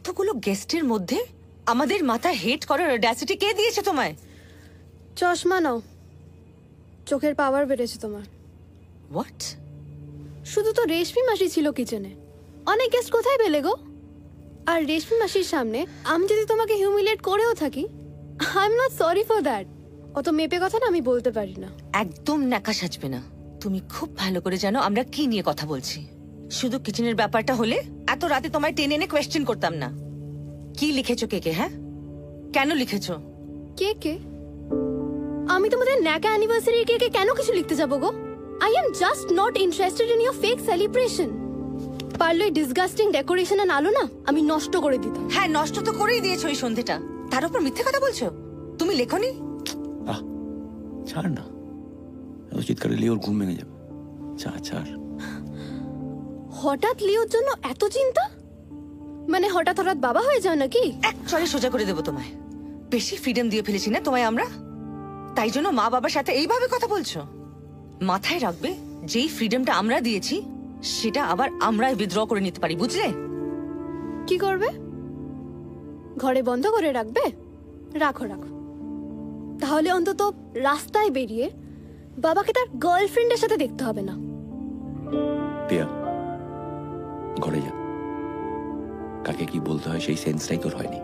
এতগুলো গেস্টের মধ্যে আমাদের মাথায় হেট করার অডাসিটি কে দিয়েছে তোমায়? চশমা নাও, চোখের পাওয়ার বেড়েছে তোমার। হোয়াট? শুধু তো রেশমি মাসি ছিল কিচেনে, অনেক গেস্ট কোথায় পেলে গো? আর রেশমি মাসির সামনে আমি যদি তোমাকে হিউমিলিয়েট করেও থাকি, I am not sorry for that. অত মেপে কথা না আমি বলতে পারি না। একদম ন্যাকা সাজবে না। তুমি খুব ভালো করে জানো আমরা কি নিয়ে কথা বলছি। শুধু কিচেনের ব্যাপারটা হলে এত রাতে তোমায় টেনে এনে কোয়েশ্চেন করতাম না। কি লিখেছো কেকে? হ্যাঁ, কেন লিখেছো? কে? আমি তোমাদের ন্যাকা অ্যানিভার্সারি কেকে কেন কিছু লিখতে যাবো গো? I am just not interested in your fake celebration. পারলে ডিসগাস্টিং ডেকোরেশন আর আলো না আমি নষ্ট করে দিতাম। হ্যাঁ, নষ্ট তো করেই দিয়েছো এই সন্ধ্যেটা, তার উপর মিথ্যে কথা বলছো। তুমি লেখনি? ছাড় না, এত চিৎকার দিলে ওর ঘুম ভেঙে যাবে। ছাড়। হঠাৎ লিওর জন্য এত চিন্তা? মানে হঠাৎ বাবা হয়ে যাও নাকি? এক চড়ে সোজা করে দেবো তোমায়। বেশি ফ্রিডম দিয়ে ফেলেছি না তোমায় আমরা, তাই জন্য মা বাবার সাথে এইভাবে কথা বলছো? মাথায় রাখবে, যেই ফ্রিডমটা আমরা দিয়েছি সেটা আবার আমরাই উইথড্র করে নিতে পারি, বুঝলে? কি করবে? ঘরে বন্ধ করে রাখবে? রাখো। তাহলে অন্তত রাস্তায় বেরিয়ে বাবাকে তার গার্লফ্রেন্ডের সাথে দেখতে হবে না। পিয়া, ঘরে যা। কাকে কি বলতে হয় সেই সেন্সটাই তোর হয়নি।